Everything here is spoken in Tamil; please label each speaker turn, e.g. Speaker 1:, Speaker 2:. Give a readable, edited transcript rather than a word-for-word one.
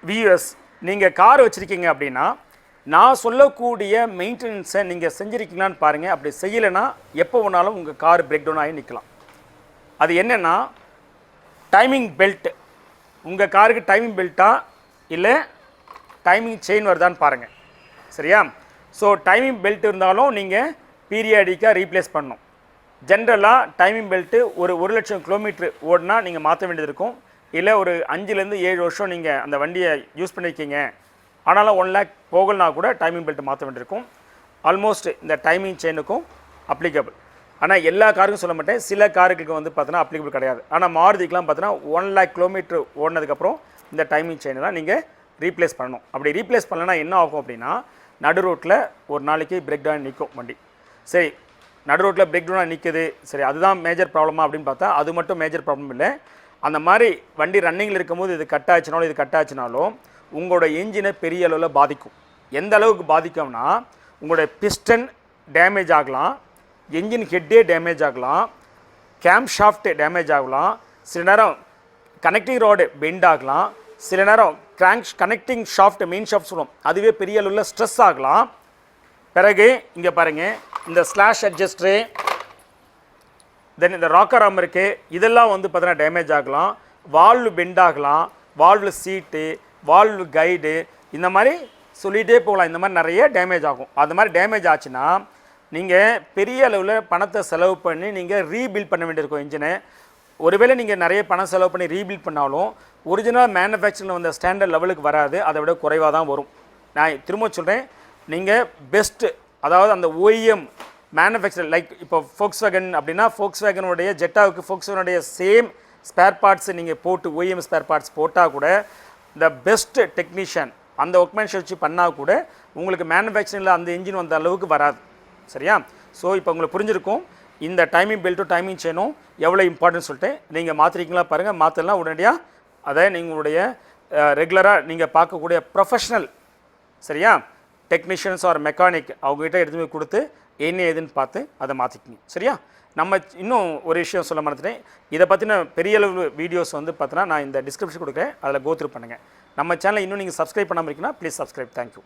Speaker 1: வியூஎஸ், நீங்கள் கார் வச்சுருக்கீங்க அப்படின்னா நான் சொல்லக்கூடிய மெயின்டெனன்ஸை நீங்கள் செஞ்சுருக்கீங்களான்னு பாருங்கள். அப்படி செய்யலைன்னா எப்போ வேணாலும் உங்கள் கார் பிரேக் டவுன் ஆகி நிற்கலாம். அது என்னென்னா, டைமிங் பெல்ட், உங்கள் காருக்கு டைமிங் பெல்ட்டா இல்லை டைமிங் செயின் வருதான்னு பாருங்கள். சரியா? ஸோ டைமிங் பெல்ட் இருந்தாலும் நீங்கள் பீரியாடிக்காக ரீப்ளேஸ் பண்ணணும். ஜென்ரலாக டைமிங் பெல்ட்டு ஒரு 1,00,000 கிலோமீட்ரு ஓடினா நீங்கள் மாற்ற வேண்டியது இருக்கும். இல்லை ஒரு 5லேருந்து 7 வருஷம் நீங்கள் அந்த வண்டியை யூஸ் பண்ணியிருக்கீங்க, ஆனாலும் 1 lakh போகலனா கூட டைமிங் பெல்ட் மாற்ற வேண்டியிருக்கும். ஆல்மோஸ்ட் இந்த டைமிங் செயினுக்கும் அப்ளிகபிள். ஆனால் எல்லா காருக்கும் சொல்ல மாட்டேன், சில காருக்கு வந்து பார்த்தோன்னா அப்ளிகபிள் கிடையாது. ஆனால் மாருதிக்கெலாம் பார்த்தோன்னா 1 lakh கிலோமீட்ரு ஓடினதுக்கப்புறம் இந்த டைமிங் செயினெலாம் நீங்கள் ரீப்ளேஸ் பண்ணணும். அப்படி ரீப்ளேஸ் பண்ணலன்னா என்ன ஆகும் அப்படின்னா, நடு ரோட்டில் ஒரு நாளைக்கு பிரேக் டவுன் நிற்கும் வண்டி. சரி, நடு ரோட்டில் பிரேக் டவுனாக நிற்குது, சரி அதுதான் மேஜர் ப்ராப்ளமா அப்படின்னு பார்த்தா அது மட்டும் மேஜர் ப்ராப்ளம் இல்லை. அந்த மாதிரி வண்டி ரன்னிங்கில் இருக்கும்போது இது கட் ஆச்சுனாலும் உங்களோட இன்ஜினை பெரிய அளவில் பாதிக்கும். எந்த அளவுக்கு பாதிக்கும்னா, உங்களுடைய பிஸ்டன் டேமேஜ் ஆகலாம், என்ஜின் ஹெட்டே டேமேஜ் ஆகலாம், கேம் ஷாஃப்ட் டேமேஜ் ஆகலாம், சில நேரம் கனெக்டிங் ராடு பெண்ட் ஆகலாம், சில நேரம் கனெக்டிங் ஷாஃப்ட் மெயின் ஷாஃப்ட் சொல்லுவோம் அதுவே பெரிய அளவில் ஸ்ட்ரெஸ் ஆகலாம். பிறகு இங்கே பாருங்கள், இந்த ஸ்லாஷ் அட்ஜஸ்ட்ரு, தென் இந்த ராக்கர் ஆர்ம் இருக்குது, இதெல்லாம் வந்து பார்த்தீங்கன்னா டேமேஜ் ஆகலாம். வால்வு பெண்ட் ஆகலாம், வால்வு சீட்டு, வால்வு கைடு, இந்த மாதிரி சொல்லிகிட்டே போகலாம். இந்த மாதிரி நிறைய டேமேஜ் ஆகும். அது மாதிரி டேமேஜ் ஆச்சுன்னா நீங்கள் பெரிய அளவில் பணத்தை செலவு பண்ணி நீங்கள் ரீபில்ட் பண்ண வேண்டியிருக்கும் இன்ஜினை. ஒருவேளை நீங்கள் நிறைய பணம் செலவு பண்ணி ரீபில்ட் பண்ணாலும் ஒரிஜினல் மேனுஃபேக்சரில் வந்த ஸ்டாண்டர்ட் லெவலுக்கு வராது, அதை விட குறைவாக தான் வரும். நான் திரும்ப சொல்கிறேன், நீங்கள் பெஸ்ட்டு, அதாவது அந்த OEM மேனுஃபேக்சர் லைக் இப்போ ஃபோக்ஸ்வேகன் அப்படின்னா ஃபோக்ஸ்வேகனுடைய ஜெட்டாவுக்கு ஃபோக்ஸ்வேகனுடைய சேம் ஸ்பேர் பார்ட்ஸ் நீங்கள் போட்டு OEM ஸ்பேர் பார்ட்ஸ் போட்டால் கூட இந்த பெஸ்ட் டெக்னீஷியன் அந்த ஒர்க்மேன்ஷிப் வச்சு பண்ணால் கூட உங்களுக்கு மேனுஃபேக்சரிங்கில் அந்த இன்ஜின் வந்த அளவுக்கு வராது. சரியா? ஸோ இப்போ உங்களுக்கு புரிஞ்சிருக்கும் இந்த டைமிங் பெல்ட்டும் டைமிங் செயினும் எவ்வளோ இம்பார்ட்டன்ட் சொல்லிட்டு. நீங்கள் மாற்றிருக்கீங்களா பாருங்கள், மாற்றலாம் உடனடியாக அதை நீங்களுடைய ரெகுலராக நீங்கள் பார்க்கக்கூடிய ப்ரொஃபஷ்னல், சரியா, டெக்னீஷியன்ஸ் ஆர் மெக்கானிக் அவங்ககிட்ட எடுத்து போய் கொடுத்து என்ன ஏதுன்னு பார்த்து அதை மாற்றிக்கிங்க. சரியா? நம்ம இன்னும் ஒரு விஷயம் சொல்ல மறந்துட்டேன், இதை பற்றின பெரிய அளவு வீடியோஸ் வந்து பார்த்தோன்னா நான் இந்த டிஸ்கிரிப்ஷன் கொடுக்குறேன், அதில் கோத்ரூ பண்ணுங்கள். நம்ம சேனலை இன்னும் நீங்கள் சப்ஸ்கிரைப் பண்ணாமல் இருக்கீங்கன்னா ப்ளீஸ் சப்ஸ்கிரைப். தேங்க்யூ.